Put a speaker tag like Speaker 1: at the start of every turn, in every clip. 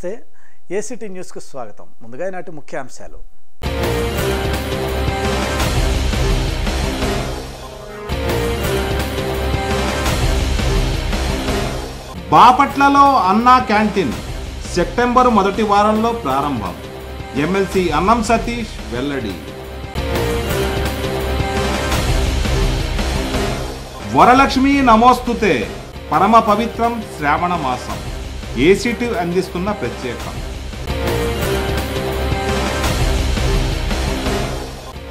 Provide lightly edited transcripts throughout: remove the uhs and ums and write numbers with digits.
Speaker 1: నమస్తే ఏసీటీ న్యూస్కు స్వాగతం. ముందుగా ఈనాటి ముఖ్యాంశాలు.
Speaker 2: బాపట్లలో అన్నా క్యాంటీన్ సెప్టెంబర్ మొదటి వారంలో ప్రారంభం. ఎమ్మెల్సీ అన్నం సతీష్ వెల్లడి. వరలక్ష్మి నమోస్తుతే పరమ పవిత్రం శ్రావణ మాసం. ఏసీటీ అందిస్తున్న ప్రత్యేకం.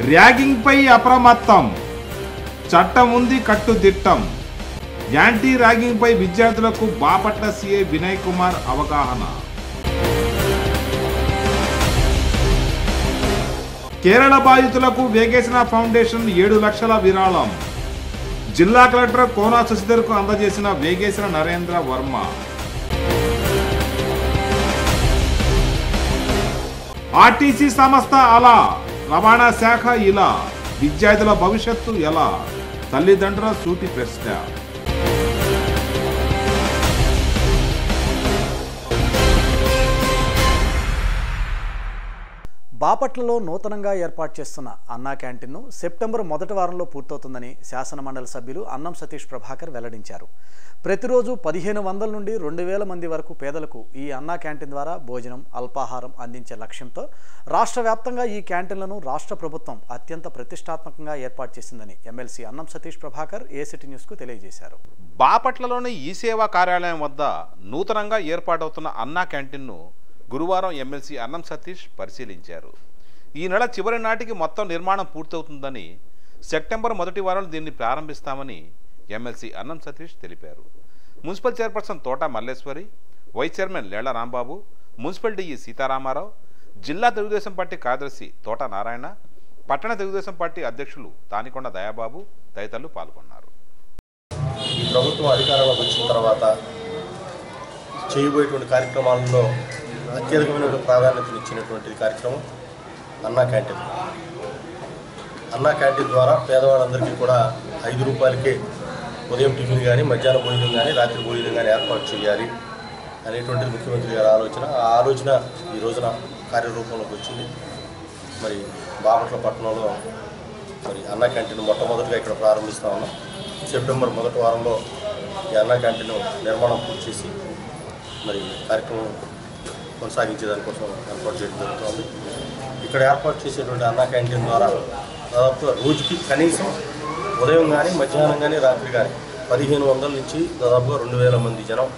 Speaker 2: ర్యాగింగ్ పై అప్రమత్తం, చట్టం ఉంది కట్టుదిట్టం. యాంటీ ర్యాగింగ్ పై విద్యార్థులకు బాపట్ల సీఏ వినయ్ కుమార్ అవగాహన. కేరళ బాధితులకు వేగేసిన ఫౌండేషన్ 7 లక్షల విరాళం. జిల్లా కలెక్టర్ కోనా శశిధర్కు అందజేసిన వేగేసిన నరేంద్ర వర్మ. ఆర్టీసీ సంస్థ అలా, రవాణా శాఖ ఇలా, విద్యార్థుల భవిష్యత్తు ఎలా? తల్లిదండ్రుల సూటి ప్రశ్న.
Speaker 1: బాపట్లలో నూతనంగా ఏర్పాటు చేస్తున్న అన్నా క్యాంటీన్ను సెప్టెంబర్ మొదటి వారంలో పూర్తవుతుందని శాసనమండలి సభ్యులు అన్నం సతీష్ ప్రభాకర్ వెల్లడించారు. ప్రతిరోజు 1500 నుండి 2000 మంది వరకు పేదలకు ఈ అన్నా క్యాంటీన్ ద్వారా భోజనం, అల్పాహారం అందించే లక్ష్యంతో రాష్ట్ర వ్యాప్తంగా ఈ క్యాంటీన్లను రాష్ట్ర ప్రభుత్వం అత్యంత ప్రతిష్టాత్మకంగా ఏర్పాటు చేసిందని ఎమ్మెల్సీ అన్నం సతీష్ ప్రభాకర్ ఏసీటీ న్యూస్కు తెలియజేశారు.
Speaker 2: బాపట్లలోని ఈ సేవా కార్యాలయం వద్ద నూతనంగా ఏర్పాటవుతున్న అన్నా క్యాంటీన్ను గురువారం ఎమ్మెల్సీ అన్నం సతీష్ పరిశీలించారు. ఈ నెల చివరి నాటికి మొత్తం నిర్మాణం పూర్తవుతుందని, సెప్టెంబర్ మొదటి వారంలో దీన్ని ప్రారంభిస్తామని ఎమ్మెల్సీ అన్నం సతీష్ తెలిపారు. Municipal chairperson Thota Malleswari, vice chairman Lella Rambabu, municipal DE Sitaramarao, జిల్లా తెలుగుదేశం పార్టీ కార్యదర్శి తోట నారాయణ, పట్టణ తెలుగుదేశం పార్టీ అధ్యక్షులు తానికొండ దయాబాబు తదితరులు పాల్గొన్నారు.
Speaker 3: ఈ ప్రభుత్వం అధికారంలోకి వచ్చిన తర్వాత చేయబోయేటువంటి కార్యక్రమాలలో అత్యధికమైన ప్రాధాన్యతనిచ్చినటువంటి కార్యక్రమం అన్నా క్యాంటీన్. అన్నా క్యాంటీన్ ద్వారా పేదవాళ్ళందరికీ కూడా 5 రూపాయలకే ఉదయం టిఫిన్ కానీ, మధ్యాహ్నం భోజనం కానీ, రాత్రి భోజనం కానీ ఏర్పాటు చేయాలి అనేటువంటిది ముఖ్యమంత్రి గారి ఆలోచన. ఆ ఆలోచన ఈ రోజున కార్యరూపంలోకి వచ్చింది. మరి బాపట్ల పట్టణంలో మరి అన్నా క్యాంటీన్ మొట్టమొదటిగా ఇక్కడ ప్రారంభిస్తూ ఉన్నాం. సెప్టెంబర్ మొదటి వారంలో ఈ అన్నా క్యాంటీన్ నిర్మాణం పూర్తి చేసి మరి కార్యక్రమం కొనసాగించేదానికోసం ఏర్పాటు చేయడం జరుగుతుంది. ఇక్కడ ఏర్పాటు చేసేటువంటి అన్నా క్యాంటీన్ ద్వారా దాదాపుగా రోజుకి కనీసం ఉదయం కానీ, మధ్యాహ్నం కానీ, రాత్రి కానీ 1500 నుంచి దాదాపుగా 2000 మంది జనం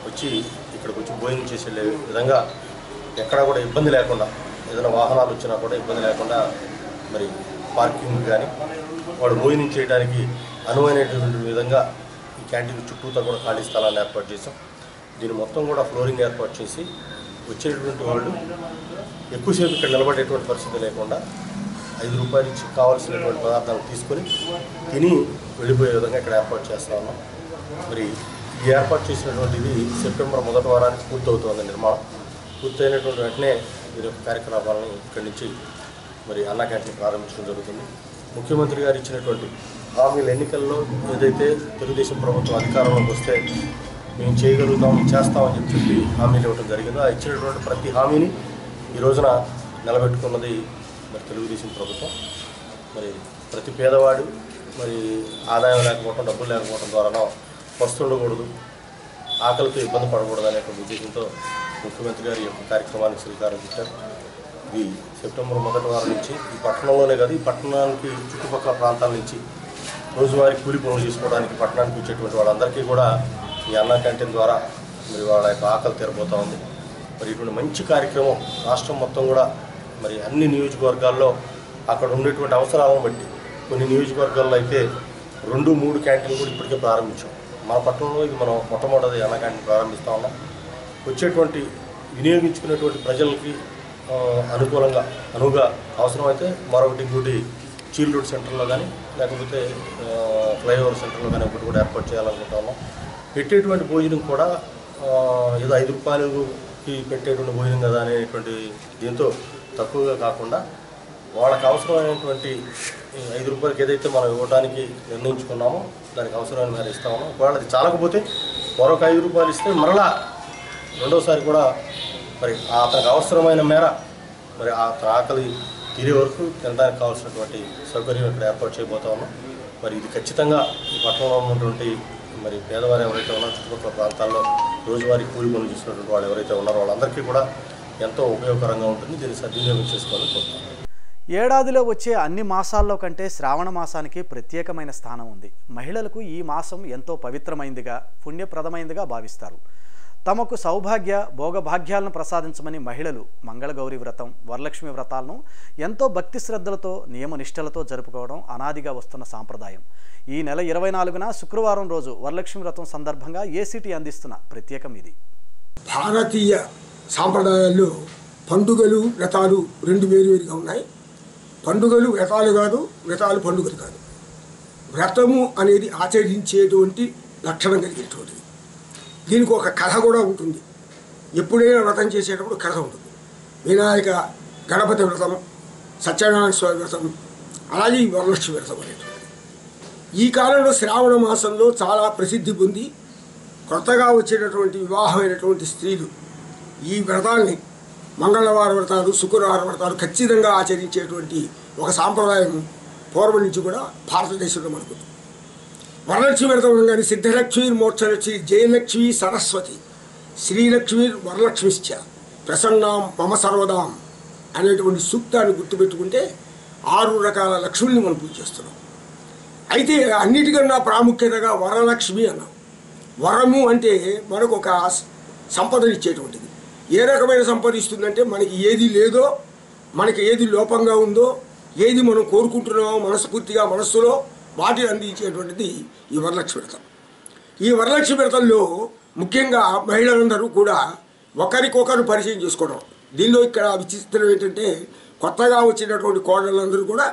Speaker 3: వచ్చి ఇక్కడికి వచ్చి భోజనం చేసే విధంగా ఎక్కడా కూడా ఇబ్బంది లేకుండా, ఏదైనా వాహనాలు వచ్చినా కూడా ఇబ్బంది లేకుండా మరి పార్కింగ్ కానీ, వాడు భోజనం చేయడానికి అనువైనటువంటి విధంగా ఈ క్యాంటీన్ చుట్టూతా కూడా ఖాళీ స్థలాన్ని ఏర్పాటు చేసాం. దీన్ని మొత్తం కూడా ఫ్లోరింగ్ ఏర్పాటు చేసి వచ్చేటువంటి వాళ్ళు ఎక్కువసేపు ఇక్కడ నిలబడేటువంటి పరిస్థితి లేకుండా 5 రూపాయలు ఇచ్చి కావాల్సినటువంటి పదార్థాలు తీసుకొని తిని వెళ్ళిపోయే విధంగా ఇక్కడ ఏర్పాటు చేస్తా ఉన్నాం. మరి ఈ ఏర్పాటు చేసినటువంటిది సెప్టెంబర్ మొదటి వారానికి పూర్తవుతుంది నిర్మాణం. పూర్తయినటువంటి వెంటనే వీరి యొక్క కార్యకలాపాలను ఇక్కడి నుంచి మరి అన్నా క్యాంటీన్ ప్రారంభించడం జరుగుతుంది. ముఖ్యమంత్రి గారు ఇచ్చినటువంటి హామీల ఎన్నికల్లో ఏదైతే తెలుగుదేశం ప్రభుత్వం అధికారంలోకి వస్తే మేము చేయగలుగుతాం, చేస్తామని చెప్పి హామీలు ఇవ్వడం జరిగిందో, ఆ ఇచ్చినటువంటి ప్రతి హామీని ఈ రోజున నిలబెట్టుకున్నది మరి తెలుగుదేశం ప్రభుత్వం. మరి ప్రతి పేదవాడు మరి ఆదాయం లేకపోవడం, డబ్బులు లేకపోవడం ద్వారానో వస్తుండకూడదు, ఆకలితో ఇబ్బంది పడకూడదు అనేటువంటి ఉద్దేశంతో ముఖ్యమంత్రి గారు ఈ యొక్క కార్యక్రమానికి శ్రీకారం చుట్టారు. ఇది సెప్టెంబర్ మొదటి వారం నుంచి ఈ పట్టణంలోనే కాదు, ఈ పట్టణానికి చుట్టుపక్కల ప్రాంతాల నుంచి రోజువారీ కూలి పనులు చేసుకోవడానికి పట్టణానికి వచ్చేటువంటి వాళ్ళందరికీ కూడా ఈ అన్నా క్యాంటీన్ ద్వారా మరి వాళ్ళ యొక్క ఆకలి తీరబోతూ ఉంది. మరి ఇటువంటి మంచి కార్యక్రమం రాష్ట్రం మొత్తం కూడా మరి అన్ని నియోజకవర్గాల్లో అక్కడ ఉండేటువంటి అవసరాలను బట్టి కొన్ని నియోజకవర్గాల్లో అయితే 2-3 క్యాంటీన్లు కూడా ఇప్పటికే ప్రారంభించాం. మన పట్టణంలో ఇది మనం మొట్టమొదటి అన్నా క్యాంటీన్ ప్రారంభిస్తూ ఉన్నాం. వచ్చేటువంటి వినియోగించుకునేటువంటి ప్రజలకి అనువుగా అవసరమైతే మరొకటి చీల్ రోడ్ సెంటర్లో కానీ, లేకపోతే ఫ్లైఓవర్ సెంటర్లో కానీ ఒకటి కూడా ఏర్పాటు చేయాలనుకుంటా ఉన్నాం. పెట్టేటువంటి భోజనం కూడా ఏదో 5 రూపాయలకి పెట్టేటువంటి భోజనం కదా అనేటువంటి దీంతో తక్కువగా కాకుండా వాళ్ళకి అవసరమైనటువంటి 5 రూపాయలకి ఏదైతే మనం ఇవ్వడానికి నిర్ణయించుకున్నామో దానికి అవసరమైన మేర ఇస్తా ఉన్నాం. ఒకవేళ అది చాలకపోతే మరొక 5 రూపాయలు ఇస్తే మరలా రెండోసారి కూడా మరి అతనికి అవసరమైన మేర మరి అతని ఆకలి తీరే వరకు తినడానికి కావాల్సినటువంటి సౌకర్యం ఇక్కడ ఏర్పాటు చేయబోతా ఉన్నాం. మరి ఇది ఖచ్చితంగా ఈ పట్టణంలో ఉన్నటువంటి మరి పేదవారు ఎవరైతే ఉన్నారో చుట్టుపక్కల ప్రాంతాల్లో రోజువారీ కూలి పనులు చేసినటువంటి వాళ్ళు ఎవరైతే ఉన్నారో వాళ్ళందరికీ కూడా ఎంతో ఉపయోగకరంగా ఉంటుంది. దీన్ని సద్వినియోగం చేసుకోవాలని కోరుతున్నాను.
Speaker 1: ఏడాదిలో వచ్చే అన్ని మాసాల్లో కంటే శ్రావణ మాసానికి ప్రత్యేకమైన స్థానం ఉంది. మహిళలకు ఈ మాసం ఎంతో పవిత్రమైందిగా, పుణ్యప్రదమైందిగా భావిస్తారు. తమకు సౌభాగ్య భోగభాగ్యాలను ప్రసాదించమని మహిళలు మంగళగౌరి వ్రతం, వరలక్ష్మి వ్రతాలను ఎంతో భక్తి శ్రద్ధలతో నియమనిష్టలతో జరుపుకోవడం అనాదిగా వస్తున్న సాంప్రదాయం. ఈ నెల 24న శుక్రవారం రోజు వరలక్ష్మి వ్రతం సందర్భంగా ఏసీటీ అందిస్తున్న ప్రత్యేకం ఇది.
Speaker 4: భారతీయ సాంప్రదాయాల్లో పండుగలు వ్రతాలు రెండు వేరువేరుగా ఉన్నాయి. పండుగలు వ్రతాలు కాదు, వ్రతాలు పండుగలు కాదు. వ్రతము అనేది ఆచరించేటువంటి లక్షణం కలిగినటువంటిది. దీనికి ఒక కథ కూడా ఉంటుంది. ఎప్పుడైనా వ్రతం చేసేటప్పుడు కథ ఉంటుంది. వినాయక గణపతి వ్రతం, సత్యనారాయణ స్వామి వ్రతం, అలాగే ఈ వరలక్ష్మి వ్రతం అనేటువంటిది ఈ కాలంలో శ్రావణ మాసంలో చాలా ప్రసిద్ధి పొంది కొత్తగా వచ్చేటటువంటి వివాహమైనటువంటి స్త్రీలు ఈ వ్రతాన్ని మంగళవారం వ్రతాలు, శుక్రవారం వ్రతాలు ఖచ్చితంగా ఆచరించేటువంటి ఒక సాంప్రదాయం పూర్వం నుంచి కూడా భారతదేశంలో మనకు. వరలక్ష్మి వ్రతం అనగానే సిద్ధలక్ష్మి, మోక్షలక్ష్మి, జయలక్ష్మి, సరస్వతి, శ్రీలక్ష్మి, వరలక్ష్మిశ్చ ప్రసన్నాం మమ సర్వదాం అనేటువంటి సూక్తాన్ని గుర్తుపెట్టుకుంటే 6 రకాల లక్ష్ముల్ని మనం పూజ చేస్తున్నాం. అయితే అన్నిటికన్నా ప్రాముఖ్యతగా వరలక్ష్మి అన్నాం. వరము అంటే మనకు ఒక సంపదనిచ్చేటువంటిది. ఏ రకమైన సంపద ఇస్తుందంటే మనకి ఏది లేదో, మనకి ఏది లోపంగా ఉందో, ఏది మనం కోరుకుంటున్నామో మనస్ఫూర్తిగా మనస్సులో వాటిని అందించేటువంటిది ఈ వరలక్ష్మి వ్రతం. ఈ వరలక్ష్మి వ్రతంలో ముఖ్యంగా మహిళలందరూ కూడా ఒకరికొకరు పరిచయం చేసుకోవడం. దీనిలో ఇక్కడ విచిత్రం ఏంటంటే కొత్తగా వచ్చినటువంటి కోడళ్ళందరూ కూడా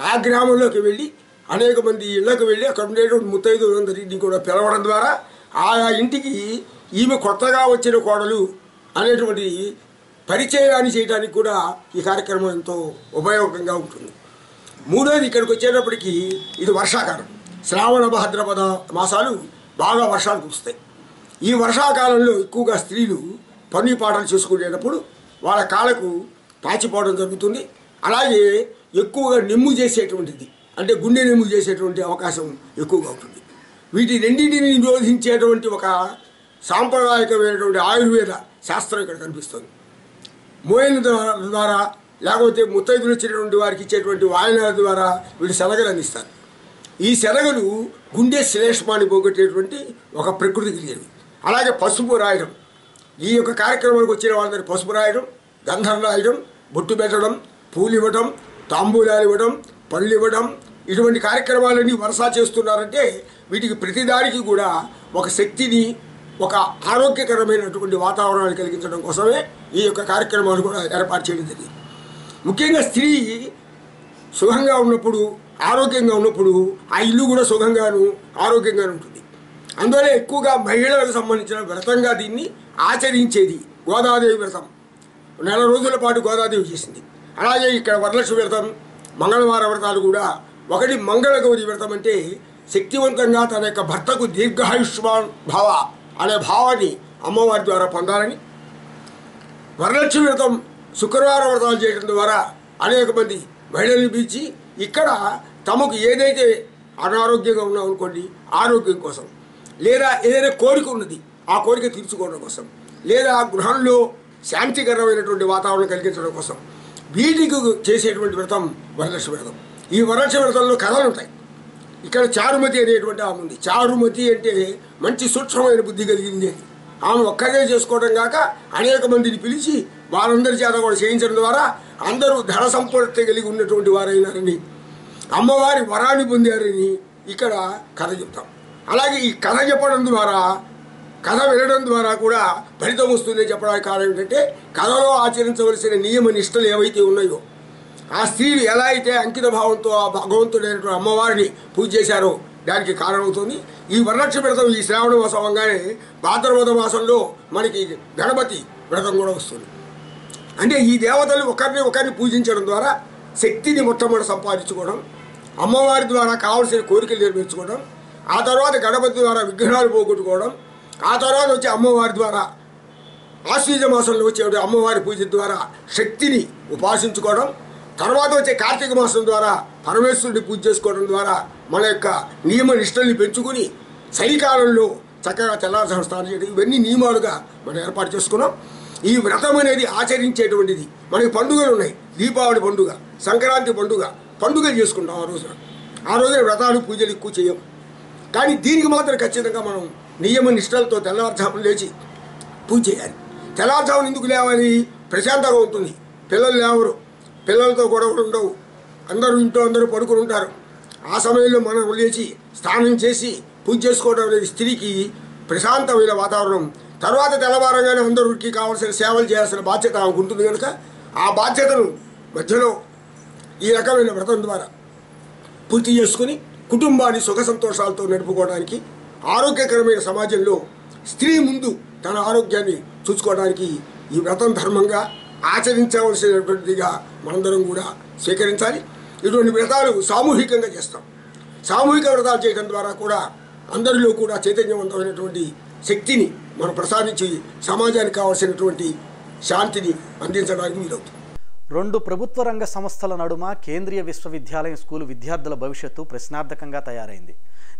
Speaker 4: ఆ గ్రామంలోకి వెళ్ళి అనేక మంది ఇళ్లకు వెళ్ళి అక్కడ ఉండేటువంటి ముత్తైదులందరినీ కూడా పిలవడం ద్వారా ఆయా ఇంటికి ఈమె కొత్తగా వచ్చిన కోడలు అనేటువంటి పరిచయాన్ని చేయడానికి కూడా ఈ కార్యక్రమం ఎంతో ఉపయోగంగా ఉంటుంది. మూడోది ఇక్కడికి వచ్చేటప్పటికి ఇది వర్షాకాలం. శ్రావణ భాద్రపద మాసాలు బాగా వర్షాలు కురుస్తాయి. ఈ వర్షాకాలంలో ఎక్కువగా స్త్రీలు పని పాటలు చేసుకునేటప్పుడు వాళ్ళ కాళ్ళకు పాచిపోవడం జరుగుతుంది. అలాగే ఎక్కువగా నెమ్ము చేసేటువంటిది అంటే గుండె నెమ్ము చేసేటువంటి అవకాశం ఎక్కువగా ఉంటుంది. వీటి రెండింటిని నిరోధించేటువంటి ఒక సాంప్రదాయకమైనటువంటి ఆయుర్వేద శాస్త్రం ఇక్కడ కనిపిస్తుంది. మోయల ద్వారా లేకపోతే ముత్తైదులు వచ్చినటువంటి వారికి ఇచ్చేటువంటి వాయనాల ద్వారా వీళ్ళు శనగలు అందిస్తారు. ఈ శనగలు గుండె శ్లేష్మాన్ని పోగొట్టేటువంటి ఒక ప్రకృతి కలిగేవి. అలాగే పసుపు రాయడం, ఈ యొక్క కార్యక్రమానికి వచ్చిన వాళ్ళందరూ పసుపు రాయడం, గంధం రాయడం, బొట్టు పెట్టడం, పూలు ఇవ్వడం, తాంబూలాలు ఇవ్వడం, పళ్ళు ఇవ్వడం, ఇటువంటి కార్యక్రమాలన్నీ వరుస చేస్తున్నారంటే వీటికి ప్రతిదానికి కూడా ఒక శక్తిని, ఒక ఆరోగ్యకరమైనటువంటి వాతావరణాన్ని కలిగించడం కోసమే ఈ యొక్క కార్యక్రమాలు కూడా ఏర్పాటు చేయడం జరిగింది. ముఖ్యంగా స్త్రీ సుఖంగా ఉన్నప్పుడు, ఆరోగ్యంగా ఉన్నప్పుడు ఆ ఇల్లు కూడా సుఖంగాను ఆరోగ్యంగాను ఉంటుంది. అందువల్ల ఎక్కువగా మహిళలకు సంబంధించిన వ్రతంగా దీన్ని ఆచరించేది గోదాదేవి వ్రతం. 4 రోజుల పాటు గోదాదేవి చేసింది. అలాగే ఇక్కడ వరలక్ష్మి వ్రతం, మంగళవార వ్రతాలు కూడా. ఒకటి మంగళగౌరి వ్రతం అంటే శక్తివంతంగా తన యొక్క భర్తకు దీర్ఘాయుష్మాన్ భవ అనే భావాన్ని అమ్మవారి ద్వారా పొందాలని. వరలక్ష్మి వ్రతం శుక్రవారం వ్రతాలు చేయడం ద్వారా అనేక మంది మహిళల్ని పిలిచి ఇక్కడ తమకు ఏదైతే అనారోగ్యంగా ఉన్నాం అనుకోండి ఆరోగ్యం కోసం, లేదా ఏదైనా కోరిక ఉన్నది ఆ కోరిక తీర్చుకోవడం కోసం, లేదా గృహంలో శాంతికరమైనటువంటి వాతావరణం కలిగించడం కోసం వీటికి చేసేటువంటి వ్రతం వరలక్ష్మి వ్రతం. ఈ వరలక్ష్మి వ్రతంలో కథలు ఉంటాయి. ఇక్కడ చారుమతి అనేటువంటి ఆమె ఉంది. చారుమతి అంటే మంచి సూక్ష్మమైన బుద్ధి కలిగింది. ఆమె ఒక్కదే చేసుకోవడం కాక అనేక మందిని పిలిచి వారందరి చేత కూడా చేయించడం ద్వారా అందరూ ధన సంపత్తి కలిగి ఉన్నటువంటి వారైనారని, అమ్మవారి వరాన్ని పొందారని ఇక్కడ కథ చెప్తాం. అలాగే ఈ కథ చెప్పడం ద్వారా, కథ వినడం ద్వారా కూడా ఫలితం వస్తుందని చెప్పడానికి కారణం ఏంటంటే కథలో ఆచరించవలసిన నియమ నిష్టలు ఏవైతే ఉన్నాయో ఆ స్త్రీలు ఎలా అయితే అంకిత భావంతో ఆ భగవంతుడైనటువంటి అమ్మవారిని పూజ చేశారో దానికి కారణమవుతుంది. ఈ వరలక్ష్మి వ్రతం ఈ శ్రావణ మాసం అవగానే భాద్రపద మాసంలో మనకి గణపతి వ్రతం కూడా వస్తుంది. అంటే ఈ దేవతలు ఒకరిని పూజించడం ద్వారా శక్తిని మొట్టమొదటి సంపాదించుకోవడం, అమ్మవారి ద్వారా కావలసిన కోరికలు నెరవేర్చుకోవడం, ఆ తర్వాత గణపతి ద్వారా విఘ్నాలు పోగొట్టుకోవడం, ఆ తర్వాత వచ్చి అమ్మవారి ద్వారా ఆశ్వీజ మాసంలో వచ్చే అమ్మవారి పూజ ద్వారా శక్తిని ఉపాసించుకోవడం, తర్వాత వచ్చే కార్తీక మాసం ద్వారా పరమేశ్వరుడిని పూజ చేసుకోవడం ద్వారా మన యొక్క నియమ నిష్టల్ని పెంచుకుని చలికాలంలో చక్కగా తెల్లారుజామున స్నానం చేయడం, ఇవన్నీ నియమాలుగా మనం ఏర్పాటు చేసుకున్నాం. ఈ వ్రతం అనేది ఆచరించేటువంటిది. మనకి పండుగలు ఉన్నాయి, దీపావళి పండుగ, సంక్రాంతి పండుగలు చేసుకుంటాం. ఆ రోజున వ్రతాలు పూజలు ఎక్కువ చేయం. కానీ దీనికి మాత్రం ఖచ్చితంగా మనం నియమ నిష్టలతో తెల్లవారుజామున లేచి పూజ చేయాలి. తెల్లవారుజామున ఎందుకు లేవాలి? ప్రశాంతంగా ఉంటుంది. పిల్లలు లేవరు, పిల్లలతో గొడవలు ఉండవు, అందరూ పడుకుని ఉంటారు. ఆ సమయంలో మనం లేచి స్నానం చేసి పూజ చేసుకోవడం అనేది స్త్రీకి ప్రశాంతమైన వాతావరణం. తర్వాత తెల్లవారంగానే అందరికి కావాల్సిన సేవలు చేయాల్సిన బాధ్యత ఆమెకు ఉంటుంది కనుక ఆ బాధ్యతను మధ్యలో ఈ రకమైన వ్రతం ద్వారా పూర్తి చేసుకుని కుటుంబాన్ని సుఖ సంతోషాలతో నడుపుకోవడానికి, ఆరోగ్యకరమైన సమాజంలో స్త్రీ ముందు తన ఆరోగ్యాన్ని చూసుకోవడానికి ఈ వ్రతం ధర్మంగా ఆచరించవలసినటువంటిదిగా మనందరం కూడా స్వీకరించాలి. ఇటువంటి వ్రతాలు సామూహికంగా చేస్తాం. సామూహిక వ్రతాలు చేయడం ద్వారా కూడా అందరిలో కూడా చైతన్యవంతమైనటువంటి శక్తిని మనం ప్రసాదించి సమాజానికి కావాల్సినటువంటి శాంతిని అందించడానికి వీలవుతుంది.
Speaker 1: 2 ప్రభుత్వ రంగ సంస్థల నడుమ కేంద్రీయ విశ్వవిద్యాలయం స్కూలు విద్యార్థుల భవిష్యత్తు ప్రశ్నార్థకంగా తయారైంది.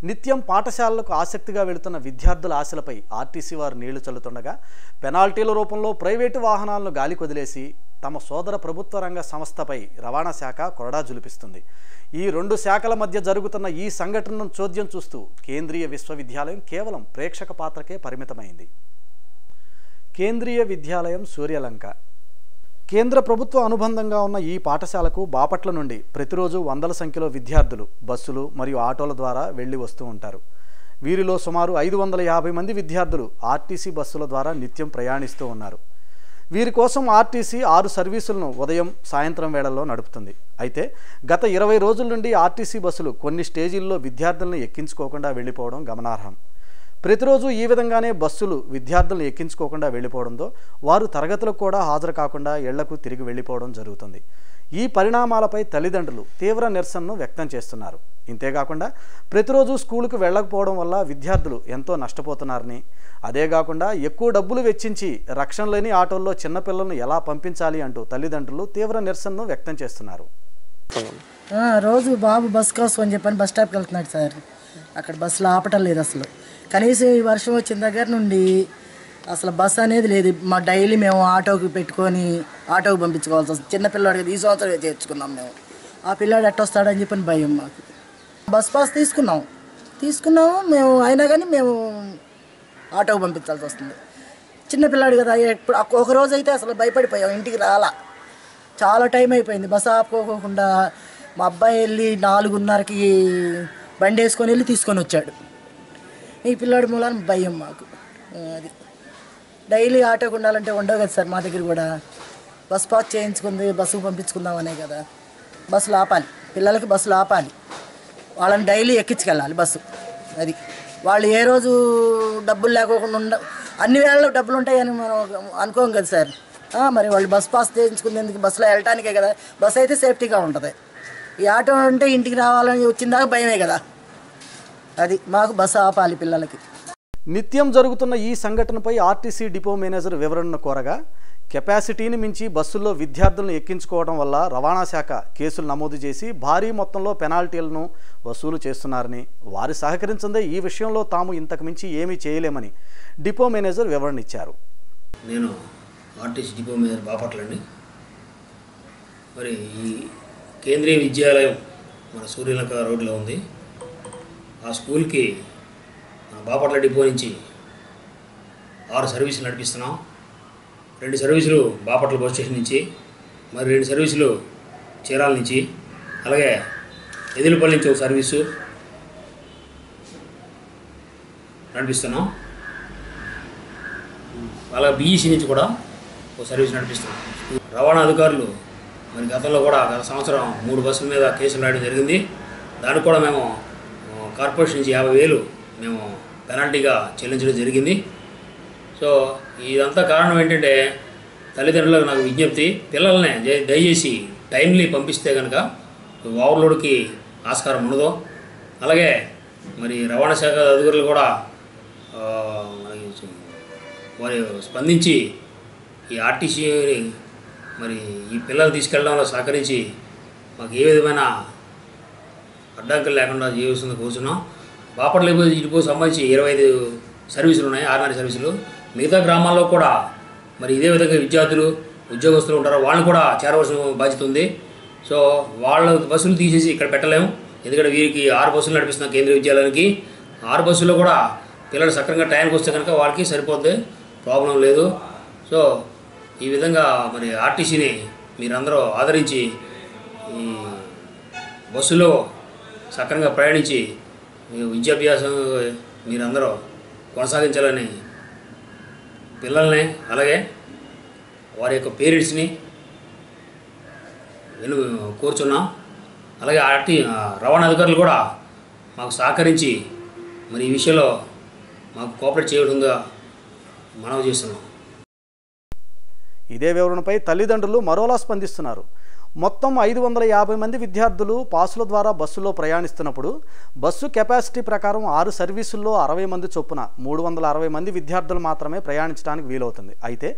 Speaker 1: నిత్యం పాఠశాలలకు ఆసక్తిగా వెళుతున్న విద్యార్థుల ఆశలపై ఆర్టీసీ వారు నీళ్లు చల్లుతుండగా పెనాల్టీల రూపంలో ప్రైవేటు వాహనాలను గాలి కొదిలేసి తమ సోదర ప్రభుత్వ రంగ సంస్థపై రవాణా శాఖ కొరడా జులిపిస్తుంది. ఈ 2 శాఖల మధ్య జరుగుతున్న ఈ సంఘటనను చోద్యం చూస్తూ కేంద్రీయ విశ్వవిద్యాలయం కేవలం ప్రేక్షక పాత్రకే పరిమితమైంది. కేంద్రీయ విద్యాలయం సూర్యలంక. కేంద్ర ప్రభుత్వ అనుబంధంగా ఉన్న ఈ పాఠశాలకు బాపట్ల నుండి ప్రతిరోజు వందల సంఖ్యలో విద్యార్థులు బస్సులు మరియు ఆటోల ద్వారా వెళ్లి వస్తూ ఉంటారు. వీరిలో సుమారు 550 మంది విద్యార్థులు ఆర్టీసీ బస్సుల ద్వారా నిత్యం ప్రయాణిస్తూ ఉన్నారు. వీరి కోసం ఆర్టీసీ 6 సర్వీసులను ఉదయం సాయంత్రం వేళల్లో నడుపుతుంది. అయితే గత 20 రోజుల నుండి ఆర్టీసీ బస్సులు కొన్ని స్టేజీల్లో విద్యార్థులను ఎక్కించుకోకుండా వెళ్ళిపోవడం గమనార్హం. ప్రతిరోజు ఈ విధంగానే బస్సులు విద్యార్థులను ఎక్కించుకోకుండా వెళ్ళిపోవడంతో వారు తరగతులకు కూడా హాజరు కాకుండా ఇళ్లకు తిరిగి వెళ్ళిపోవడం జరుగుతుంది. ఈ పరిణామాలపై తల్లిదండ్రులు తీవ్ర నిరసనను వ్యక్తం చేస్తున్నారు. ఇంతేకాకుండా ప్రతిరోజు స్కూలుకు వెళ్ళకపోవడం వల్ల విద్యార్థులు ఎంతో నష్టపోతున్నారని, అదేకాకుండా ఎక్కువ డబ్బులు వెచ్చించి రక్షణ లేని ఆటోల్లో చిన్నపిల్లలను ఎలా పంపించాలి అంటూ తల్లిదండ్రులు తీవ్ర నిరసనను వ్యక్తం చేస్తున్నారు.
Speaker 5: రోజు బాబు బస్ కోసం అని చెప్పని బస్ స్టాప్కి వెళ్తున్నాడు సార్. అక్కడ బస్సులు ఆపటం లేదు అసలు. కనీసం ఈ వర్షం వచ్చిన దగ్గర నుండి అసలు బస్ అనేది లేదు. మా డైలీ మేము ఆటోకి పెట్టుకొని ఆటోకి పంపించుకోవాల్సి వస్తుంది. చిన్నపిల్లాడికి ఈ సంవత్సరం చేర్చుకున్నాం మేము. ఆ పిల్లాడు ఎట్టొస్తాడని చెప్పని భయం మాకు. బస్ పాస్ తీసుకున్నాము మేము, అయినా కానీ మేము ఆటోకి పంపించాల్సి వస్తుంది. చిన్నపిల్లాడు కదా, ఇప్పుడు ఒక రోజు అయితే అసలు భయపడిపోయాం, ఇంటికి రాలా. చాలా టైం అయిపోయింది బస్సు ఆపుకోకుండా. మా అబ్బాయి వెళ్ళి 4:30కి బండి వేసుకొని వెళ్ళి తీసుకొని వచ్చాడు. ఈ పిల్లాడి మూలాన భయం మాకు. అది డైలీ ఆటోకి ఉండాలంటే ఉండవు కదా సార్. మా దగ్గర కూడా బస్ పాస్ చేయించుకుంది, బస్సుకు పంపించుకుందామనే కదా. బస్సులు ఆపాలి, పిల్లలకి బస్సులు ఆపాలి, వాళ్ళని డైలీ ఎక్కించుకెళ్ళాలి బస్సు. అది వాళ్ళు ఏ రోజు డబ్బులు లేకోకుండా అన్ని వేళల్లో డబ్బులు ఉంటాయని మనం అనుకోం కదా సార్. మరి వాళ్ళు బస్ పాస్ చేయించుకునేందుకు బస్సులో వెళ్ళటానికే కదా. బస్సు అయితే సేఫ్టీగా ఉంటుంది. ఈ ఆటో అంటే ఇంటికి రావాలని వచ్చిందాక భయమే కదా. అది మాకు బస్సు ఆపాలి పిల్లలకి.
Speaker 1: నిత్యం జరుగుతున్న ఈ సంఘటనపై ఆర్టీసీ డిపో మేనేజర్ వివరణను కోరగా, కెపాసిటీని మించి బస్సుల్లో విద్యార్థులను ఎక్కించుకోవడం వల్ల రవాణా శాఖ కేసులు నమోదు చేసి భారీ మొత్తంలో పెనాల్టీలను వసూలు చేస్తున్నారని, వారు సహకరించదే ఈ విషయంలో తాము ఇంతకు మించి ఏమీ చేయలేమని డిపో మేనేజర్ వివరణ ఇచ్చారు.
Speaker 6: నేను ఆర్టీసీ డిపో మేనేజర్ బాపట్ల అండి. మరి ఈ కేంద్రీయ విద్యాలయం మన సూర్యలంక రోడ్లో ఉంది. ఆ స్కూల్కి బాపట్ల డిపో నుంచి 6 సర్వీసులు నడిపిస్తున్నాం. 2 సర్వీసులు బాపట్ల బస్ స్టేషన్ నుంచి, మరి 2 సర్వీసులు చీరాల నుంచి, అలాగే ఎదిలిపల్లి నుంచి ఒక సర్వీసు నడిపిస్తున్నాం. అలాగే బీఈసీ నుంచి కూడా ఒక సర్వీస్ నడిపిస్తున్నాం. రవాణా అధికారులు మరి గతంలో కూడా గత సంవత్సరం 3 బస్సుల మీద కేసులు రాయడం జరిగింది. దానికి కూడా మేము కార్పొరేషన్ నుంచి 50,000 మేము పెనాల్టీగా చెల్లించడం జరిగింది. సో ఇదంతా కారణం ఏంటంటే తల్లిదండ్రులకు నాకు విజ్ఞప్తి, పిల్లల్ని దయచేసి టైమ్లీ పంపిస్తే కనుక ఓవర్లోడ్కి ఆస్కారం ఉండదు. అలాగే మరి రవాణా శాఖ అధికారులు కూడా వారి స్పందించి ఈ ఆర్టీసీని మరి ఈ పిల్లలు తీసుకెళ్ళడంలో సహకరించి మాకు ఏ విధమైన అడ్డంకులు లేకుండా చేయవలసింది కూర్చున్నాం. బాపట్ల ఇటుకు సంబంధించి 25 సర్వీసులు ఉన్నాయి, ఆర్డినరీ సర్వీసులు. మిగతా గ్రామాల్లో కూడా మరి ఇదే విధంగా విద్యార్థులు ఉద్యోగస్తులు ఉంటారు, వాళ్ళని కూడా చేరవలసిన బాధ్యత ఉంది. సో వాళ్ళ బస్సులు తీసేసి ఇక్కడ పెట్టలేము, ఎందుకంటే వీరికి 6 బస్సులు నడిపిస్తున్నాం కేంద్రీయ విద్యాలయానికి. 6 బస్సుల్లో కూడా పిల్లలు సక్రమంగా టైంకి వస్తే కనుక వాళ్ళకి సరిపోద్ది, ప్రాబ్లం లేదు. సో ఈ విధంగా మరి ఆర్టీసీని మీరందరూ ఆదరించి ఈ బస్సులో సక్రమంగా ప్రయాణించి విద్యాభ్యాసం మీరందరూ కొనసాగించాలని పిల్లల్ని అలాగే వారి యొక్క పేరెంట్స్ని కోరుచున్నాం. అలాగే రవాణా అధికారులు కూడా మాకు సహకరించి మరి ఈ విషయంలో మాకు కోఆపరేట్ చేయడంగా మనవి చేస్తున్నాం.
Speaker 1: ఇదే వివరణపై తల్లిదండ్రులు మరోలా స్పందిస్తున్నారు. మొత్తం 550 మంది విద్యార్థులు పాసుల ద్వారా బస్సులో ప్రయాణిస్తున్నప్పుడు బస్సు కెపాసిటీ ప్రకారం 6 సర్వీసుల్లో 60 మంది చొప్పున 360 మంది విద్యార్థులు మాత్రమే ప్రయాణించడానికి వీలవుతుంది. అయితే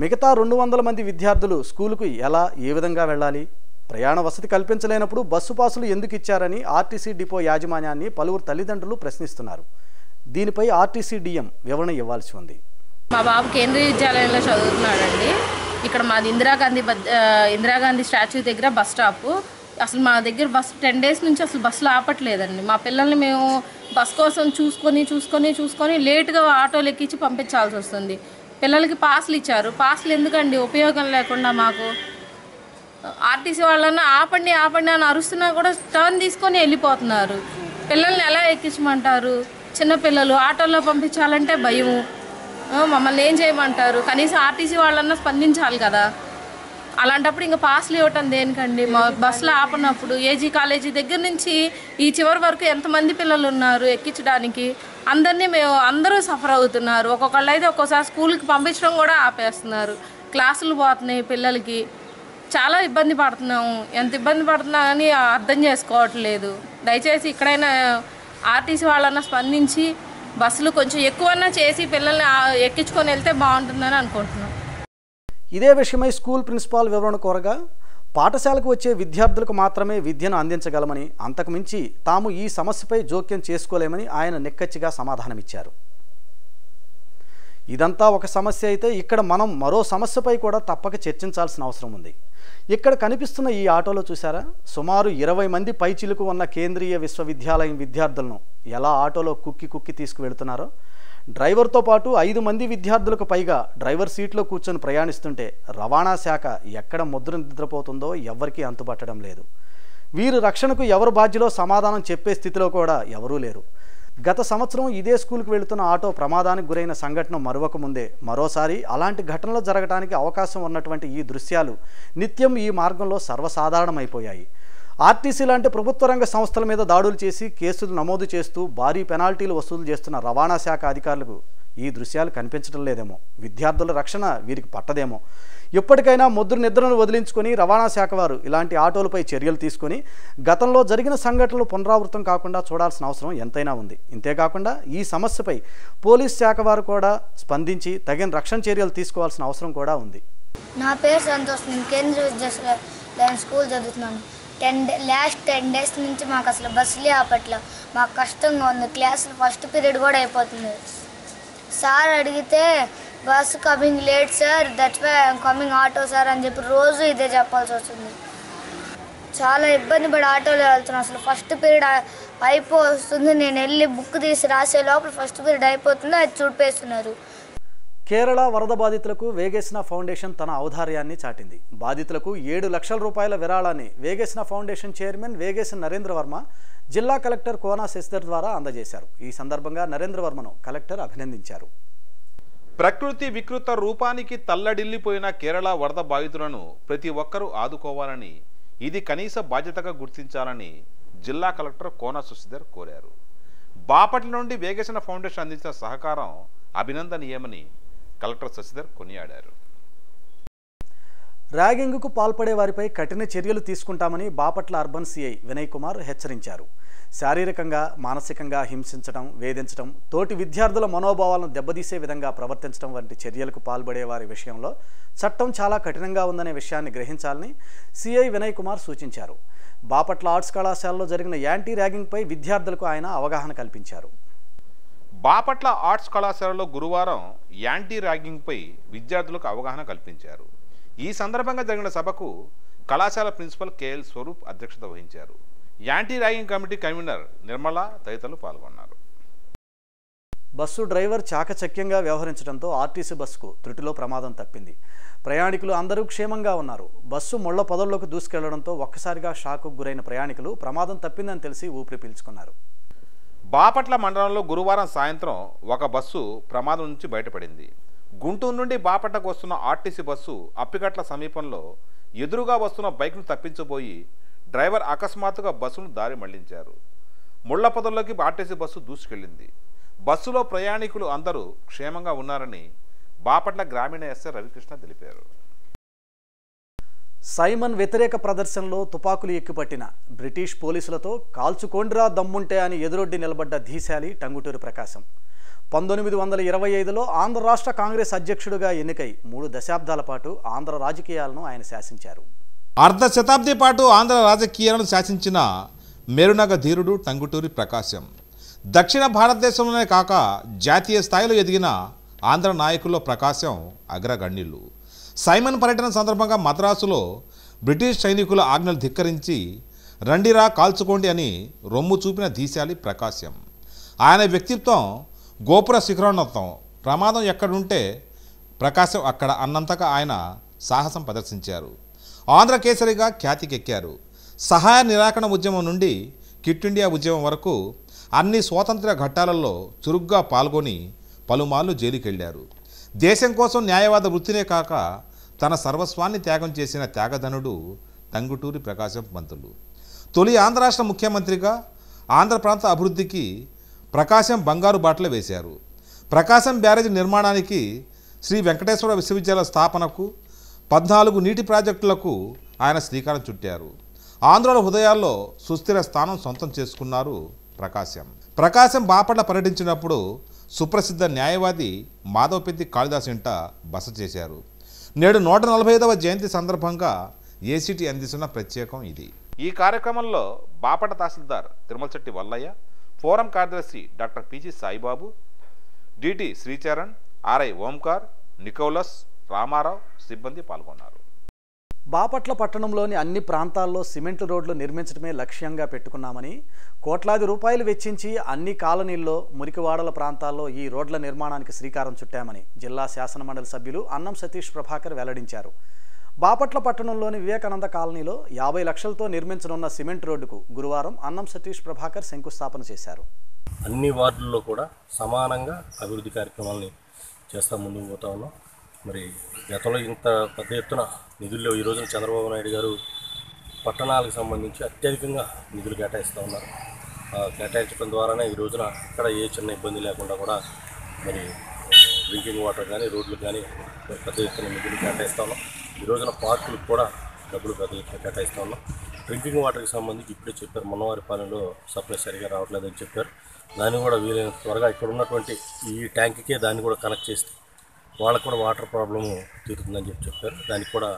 Speaker 1: మిగతా 200 మంది విద్యార్థులు స్కూలుకు ఎలా ఏ విధంగా వెళ్ళాలి? ప్రయాణ వసతి కల్పించలేనప్పుడు బస్సు పాసులు ఎందుకు ఇచ్చారని ఆర్టీసీ డిపో యాజమాన్యాన్ని పలువురు తల్లిదండ్రులు ప్రశ్నిస్తున్నారు. దీనిపై ఆర్టీసీ డిఎం వివరణ ఇవ్వాల్సి ఉంది.
Speaker 7: మా బాబు కేంద్రీయ విద్యాలయంలో చదువుతున్నాడండి. ఇక్కడ మాది ఇందిరాగాంధీ స్టాచ్యూ దగ్గర బస్ స్టాపు. అసలు మా దగ్గర బస్ 10 డేస్ నుంచి అసలు బస్సులు ఆపట్లేదండి. మా పిల్లల్ని మేము బస్ కోసం చూసుకొని లేటుగా ఆటోలు ఎక్కించి పంపించాల్సి వస్తుంది. పిల్లలకి పాసులు ఇచ్చారు, పాసులు ఎందుకండి ఉపయోగం లేకుండా మాకు. ఆర్టీసీ వాళ్ళన్నా ఆపండి అని అరుస్తున్నా కూడా టర్న్ తీసుకొని వెళ్ళిపోతున్నారు. పిల్లల్ని ఎలా ఎక్కించమంటారు? చిన్నపిల్లలు ఆటోలో పంపించాలంటే భయం. మమ్మల్ని ఏం చేయమంటారు? కనీసం ఆర్టీసీ వాళ్ళన్నా స్పందించాలి కదా. అలాంటప్పుడు ఇంకా పాస్లు ఇవ్వటం దేనికండి? మా బస్సులో ఆపనప్పుడు ఏజీ కాలేజీ దగ్గర నుంచి ఈ చివరి వరకు ఎంతమంది పిల్లలు ఉన్నారు ఎక్కించడానికి? అందరూ సఫర్ అవుతున్నారు. ఒక్కొక్కళ్ళు అయితే ఒక్కోసారి స్కూల్కి పంపించడం కూడా ఆపేస్తున్నారు. క్లాసులు పోతున్నాయి పిల్లలకి. చాలా ఇబ్బంది పడుతున్నాము. ఎంత ఇబ్బంది పడుతున్నా కానీ అర్థం చేసుకోవట్లేదు. దయచేసి ఇక్కడైనా ఆర్టీసీ వాళ్ళన్నా స్పందించి బస్సులు కొంచెం ఎక్కువన్నా చేసి పిల్లల్ని ఎక్కించుకొని వెళ్తే బాగుంటుందని అనుకుంటున్నాం.
Speaker 1: ఇదే విషయమై స్కూల్ ప్రిన్సిపాల్ వివరణ కోరగా పాఠశాలకు వచ్చే విద్యార్థులకు మాత్రమే విద్యను అందించగలమని, అంతకుమించి తాము ఈ సమస్యపై జోక్యం చేసుకోలేమని ఆయన నిక్కచ్చిగా సమాధానమిచ్చారు. ఇదంతా ఒక సమస్య అయితే ఇక్కడ మనం మరో సమస్యపై కూడా తప్పక చర్చించాల్సిన అవసరం ఉంది. ఇక్కడ కనిపిస్తున్న ఈ ఆటోలో చూసారా, సుమారు 20 మంది పైచిలుకు ఉన్న కేంద్రీయ విశ్వవిద్యాలయం విద్యార్థులను ఎలా ఆటోలో కుక్కి తీసుకువెళ్తున్నారో. డ్రైవర్తో పాటు 5 మంది విద్యార్థులకు పైగా డ్రైవర్ సీట్లో కూర్చొని ప్రయాణిస్తుంటే రవాణా శాఖ ఎక్కడ ముద్ర నిద్రపోతుందో ఎవ్వరికీ అంతుపట్టడం లేదు. వీరి రక్షణకు ఎవరు బాధ్యులో సమాధానం చెప్పే స్థితిలో కూడా ఎవరూ లేరు. గత సంవత్సరం ఇదే స్కూల్కి వెళుతున్న ఆటో ప్రమాదానికి గురైన సంఘటన మరొక ముందే మరోసారి అలాంటి ఘటనలు జరగడానికి అవకాశం ఉన్నటువంటి ఈ దృశ్యాలు నిత్యం ఈ మార్గంలో సర్వసాధారణమైపోయాయి. ఆర్టీసీ లాంటి ప్రభుత్వ రంగ సంస్థల మీద దాడులు చేసి కేసులు నమోదు చేస్తూ భారీ పెనాల్టీలు వసూలు చేస్తున్న రవాణా శాఖ అధికారులకు ఈ దృశ్యాలు కనిపించడం లేదేమో, విద్యార్థుల రక్షణ వీరికి పట్టదేమో. ఎప్పటికైనా ముద్ర నిద్రను వదిలించుకొని రవాణా శాఖ వారు ఇలాంటి ఆటోలపై చర్యలు తీసుకొని గతంలో జరిగిన సంఘటనలు పునరావృతం కాకుండా చూడాల్సిన అవసరం ఎంతైనా ఉంది. ఇంతేకాకుండా ఈ సమస్యపై పోలీస్ శాఖ వారు కూడా స్పందించి తగిన రక్షణ చర్యలు తీసుకోవాల్సిన అవసరం కూడా ఉంది.
Speaker 8: నా పేరు సంతోష్, నేను కేంద్రీయ విద్యాలయం స్కూల్ చదువుతున్నాను. లాస్ట్ 10 డేస్ నుంచి మాకు అసలు బస్సులే ఆపట్ల. మాకు కష్టంగా ఉంది. క్లాసులు ఫస్ట్ పీరియడ్ కూడా అయిపోతుంది. సార్ అడిగితే bus coming late sir, that's why I'm coming auto sir అని చెప్పి రోజు ఇదే చెప్పాల్సి వస్తుంది. చాలా ఇబ్బంది పడి ఆటోలో వెళ్తున్నాను. అసలు ఫస్ట్ పీరియడ్ అయిపోతుంది, నేను వెళ్ళి బుక్ తీసి రాసే లోపల ఫస్ట్ పీరియడ్ అయిపోతుంది, అది చూడిపేస్తున్నారు.
Speaker 1: కేరళ వరద బాధితులకు వేగేసిన ఫౌండేషన్ తన ఔదార్యాన్ని చాటింది. బాధితులకు 7 లక్షల రూపాయల విరాళాన్ని వేగేసిన ఫౌండేషన్ చైర్మన్ వేగేసిన నరేంద్ర వర్మ జిల్లా కలెక్టర్ కోనా శశిధర్ ద్వారా అందజేశారు. ఈ సందర్భంగా నరేంద్ర వర్మను కలెక్టర్ అభినందించారు.
Speaker 2: ప్రకృతి వికృత రూపానికి తల్లడిల్లిపోయిన కేరళ వరద బాధితులను ప్రతి ఒక్కరూ ఆదుకోవాలని, ఇది కనీస బాధ్యతగా గుర్తించాలని జిల్లా కలెక్టర్ కోనా శశిధర్ కోరారు. బాపట్ల నుండి వేగేసిన ఫౌండేషన్ అందించిన సహకారం అభినందనీయమని కలెక్టర్ శశిధర్ కొనియాడారు.
Speaker 1: ర్యాగింగ్కు పాల్పడే వారిపై కఠిన చర్యలు తీసుకుంటామని బాపట్ల అర్బన్ సిఐ వినయ్ కుమార్ హెచ్చరించారు. శారీరకంగా, మానసికంగా హింసించడం, వేధించడం, తోటి విద్యార్థుల మనోభావాలను దెబ్బతీసే విధంగా ప్రవర్తించడం వంటి చర్యలకు పాల్పడే వారి విషయంలో చట్టం చాలా కఠినంగా ఉందనే విషయాన్ని గ్రహించాలని సిఐ వినయ్ కుమార్ సూచించారు. బాపట్ల ఆర్ట్స్ కళాశాలలో జరిగిన యాంటీ ర్యాగింగ్పై విద్యార్థులకు ఆయన అవగాహన కల్పించారు.
Speaker 2: బాపట్ల ఆర్ట్స్ కళాశాలలో గురువారం యాంటీ ర్యాగింగ్పై విద్యార్థులకు అవగాహన కల్పించారు. ఈ సందర్భంగా జరిగిన సభకు కళాశాల ప్రిన్సిపల్ కేఎల్ స్వరూప్ అధ్యక్షత వహించారు. Anti ragging committee convener Nirmala తదితరులు పాల్గొన్నారు.
Speaker 1: బస్సు డ్రైవర్ చాకచక్యంగా వ్యవహరించడంతో ఆర్టీసీ బస్సుకు త్రుటిలో ప్రమాదం తప్పింది. ప్రయాణికులు అందరూ క్షేమంగా ఉన్నారు. బస్సు ముళ్ల పొదల్లోకి దూసుకెళ్లడంతో ఒక్కసారిగా షాక్కు గురైన ప్రయాణికులు ప్రమాదం తప్పిందని తెలిసి ఊపిరి పీల్చుకున్నారు.
Speaker 2: బాపట్ల మండలంలో గురువారం సాయంత్రం ఒక బస్సు ప్రమాదం నుంచి బయటపడింది. గుంటూరు నుండి బాపట్లకు వస్తున్న ఆర్టీసీ బస్సు అప్పికట్ల సమీపంలో ఎదురుగా వస్తున్న బైక్ను తప్పించబోయి డ్రైవర్ అకస్మాత్తుగా బస్సును దారి మళ్లించారు. ముళ్ల పొదల్లోకి ఆర్టీసీ బస్సు దూసుకెళ్లింది. బస్సులో ప్రయాణికులు అందరూ క్షేమంగా ఉన్నారని బాపట్ల గ్రామీణ ఎస్ఐ రవికృష్ణ తెలిపారు.
Speaker 1: సైమన్ వ్యతిరేక ప్రదర్శనలో తుపాకులు ఎక్కుపట్టిన బ్రిటిష్ పోలీసులతో కాల్చుకోండ్రా దమ్ముంటే అని ఎదురొడ్డి నిలబడ్డ ధీశాలి టంగుటూరి ప్రకాశం 1925లో ఆంధ్ర రాష్ట్ర కాంగ్రెస్ అధ్యక్షుడిగా ఎన్నికై 3 దశాబ్దాల పాటు ఆంధ్ర రాజకీయాలను ఆయన శాసించారు.
Speaker 2: అర్ధ శతాబ్ది పాటు ఆంధ్ర రాజకీయాలను శాసించిన మేరునగ ధీరుడు టంగుటూరి ప్రకాశం. దక్షిణ భారతదేశంలోనే కాక జాతీయ స్థాయిలో ఎదిగిన ఆంధ్ర నాయకుల్లో ప్రకాశం అగ్రగణ్యులు. సైమన్ పర్యటన సందర్భంగా మద్రాసులో బ్రిటిష్ సైనికుల ఆజ్ఞలు ధిక్కరించి రండిరా కాల్చుకోండి అని రొమ్ము చూపిన ధీశాలి ప్రకాశం. ఆయన వ్యక్తిత్వం గోపుర శిఖరోన్నతం. ప్రమాదం ఎక్కడుంటే ప్రకాశం అక్కడ అన్నంతగా ఆయన సాహసం ప్రదర్శించారు. ఆంధ్ర కేసరిగా ఖ్యాతికెక్కారు. సహాయ నిరాకరణ ఉద్యమం నుండి క్విట్ ఇండియా ఉద్యమం వరకు అన్ని స్వాతంత్ర్య ఘట్టాలలో చురుగ్గా పాల్గొని పలుమార్లు జైలుకెళ్లారు. దేశం కోసం న్యాయవాద వృత్తినే కాక తన సర్వస్వాన్ని త్యాగం చేసిన త్యాగధనుడు టంగుటూరి ప్రకాశం పంతులు. తొలి ఆంధ్ర రాష్ట్ర ముఖ్యమంత్రిగా ఆంధ్ర ప్రాంత అభివృద్ధికి ప్రకాశం బంగారు బాటలు వేశారు. ప్రకాశం బ్యారేజీ నిర్మాణానికి, శ్రీ వెంకటేశ్వర విశ్వవిద్యాలయ స్థాపనకు, 14 నీటి ప్రాజెక్టులకు ఆయన శ్రీకారం చుట్టారు. ఆంధ్రుల హృదయాల్లో సుస్థిర స్థానం సొంతం చేసుకున్నారు ప్రకాశం. ప్రకాశం బాపట్ల పర్యటించినప్పుడు సుప్రసిద్ధ న్యాయవాది మాధవపెద్ది కాళిదాస్ ఇంట బస చేశారు. నేడు 145వ జయంతి సందర్భంగా ఏసీటీ అందిస్తున్న ప్రత్యేకం ఇది. ఈ కార్యక్రమంలో బాపట్ల తహసీల్దార్ తిరుమలశెట్టి వల్లయ్య, ఫోరం కార్యదర్శి doctor PG Saibabu, DT Sricharan, RI Omkar, Nicholas, Ramarao సిబ్బంది పాల్గొన్నారు.
Speaker 1: బాపట్ల పట్టణంలోని అన్ని ప్రాంతాల్లో సిమెంట్ రోడ్లు నిర్మించడమే లక్ష్యంగా పెట్టుకున్నామని, కోట్లాది రూపాయలు వెచ్చించి అన్ని కాలనీల్లో, మురికివాడల ప్రాంతాల్లో ఈ రోడ్ల నిర్మాణానికి శ్రీకారం చుట్టామని జిల్లా శాసనమండలి సభ్యులు అన్నం సతీష్ ప్రభాకర్ వెల్లడించారు. బాపట్ల పట్టణంలోని వివేకానంద కాలనీలో 50 లక్షలతో నిర్మించనున్న సిమెంట్ రోడ్డుకు గురువారం అన్నం సతీష్ ప్రభాకర్ శంకుస్థాపన చేశారు.
Speaker 3: అన్ని వార్డుల్లో కూడా సమానంగా అభివృద్ధి కార్యక్రమాలని చేస్తూ ముందుకు పోతా ఉన్నాం. మరి గతంలో ఇంత పెద్ద ఎత్తున నిధుల్లో ఈ రోజున చంద్రబాబు నాయుడు గారు పట్టణాలకు సంబంధించి అత్యధికంగా నిధులు కేటాయిస్తూ ఉన్నారు. కేటాయించడం ద్వారానే ఈ రోజున ఇక్కడ ఏ చిన్న ఇబ్బంది లేకుండా కూడా మరి డ్రింకింగ్ వాటర్ కానీ, రోడ్లు కానీ పెద్ద ఎత్తున నిధులు కేటాయిస్తూ ఉన్నాం. ఈ రోజున పార్కులకు కూడా డబ్బులు పెద్ద ఎత్తున కేటాయిస్తూ ఉన్నాం. డ్రింకింగ్ వాటర్కి సంబంధించి ఇప్పుడే చెప్పారు, మొన్నవారిపాలెంలో సప్లై సరిగా రావట్లేదని చెప్పారు. దాన్ని కూడా వీలైనంత త్వరగా ఇక్కడ ఉన్నటువంటి ఈ ట్యాంక్కే దాన్ని కూడా కనెక్ట్ చేస్తే వాళ్ళకు కూడా వాటర్ ప్రాబ్లము తీరుతుందని చెప్పారు. దానికి కూడా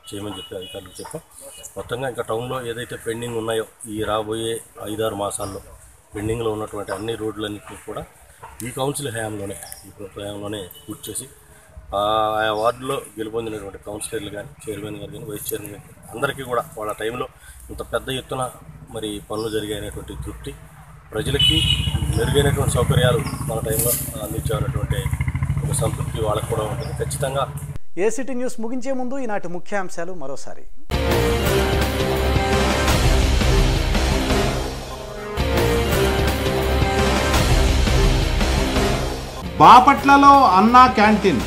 Speaker 3: చేయమని చెప్పి అధికారులకు చెప్పాం. మొత్తంగా ఇంకా టౌన్లో ఏదైతే పెండింగ్ ఉన్నాయో ఈ రాబోయే 5-6 మాసాల్లో పెండింగ్లో ఉన్నటువంటి అన్ని రోడ్లన్నింటినీ కూడా ఈ కౌన్సిల్ హయాంలోనే, ఈ ప్రభుత్వ హయాంలోనే పూర్తి చేసి ఆయా వార్డులో గెలుపొందినటువంటి కౌన్సిలర్లు కానీ, చైర్మన్ గారు కానీ, వైస్ చైర్మన్ గారు అందరికీ కూడా వాళ్ళ టైంలో ఇంత పెద్ద ఎత్తున మరి పనులు జరిగాయనేటువంటి తృప్తి, ప్రజలకి మెరుగైనటువంటి సౌకర్యాలు మన టైంలో అందించాలన్నటువంటి ఒక సంతృప్తి వాళ్ళకు కూడా ఉంటుంది. ఖచ్చితంగా
Speaker 1: ఏసీటీ న్యూస్ ముగించే ముందు ఈనాటి ముఖ్యాంశాలు మరోసారి.
Speaker 2: బాపట్లలో అన్నా క్యాంటీన్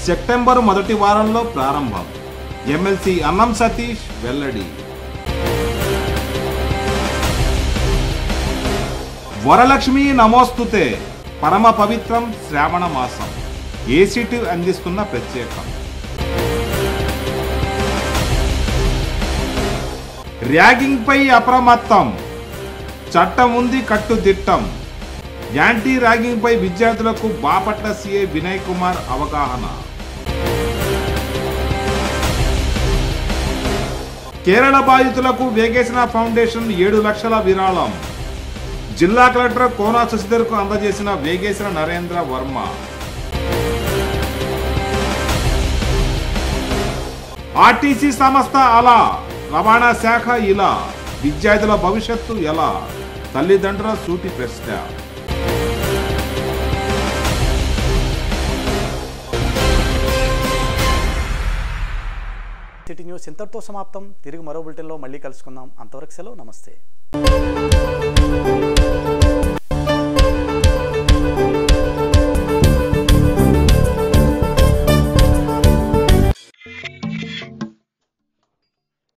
Speaker 2: సెప్టెంబర్ మొదటి వారంలో ప్రారంభం. ఎమ్మెల్సీ అన్నం సతీష్ వెల్లడి. వరలక్ష్మి నమోస్తుతే పరమ పవిత్రం శ్రావణ మాసం. ఏసీటీ అందిస్తున్న ప్రత్యేకం. ర్యాగింగ్పై అప్రమత్తం, చట్టం ఉంది కట్టుదిట్టం. యాంటీ ర్యాగింగ్పై విద్యార్థులకు బాపట్ల సిఐ వినయ్ కుమార్ అవగాహన. కేరళ బాధితులకు వేగేసిన ఫౌండేషన్ 7 లక్షల విరాళం. జిల్లా కలెక్టర్ కోనా శశిధర్కు అందజేసిన వేగేసిన నరేంద్ర వర్మ. ఆర్టీసీ సంస్థ అలా, రవాణా శాఖ ఇలా, విద్యార్థుల భవిష్యత్తు ఎలా? తల్లిదండ్రుల సూటి ప్రశ్న.
Speaker 1: సిటీ న్యూస్ ఇంతటితో సమాప్తం. తిరిగి మరో బులెటిన్లో మళ్ళీ కలుసుకుందాం. అంతవరకు సెలవు. నమస్తే.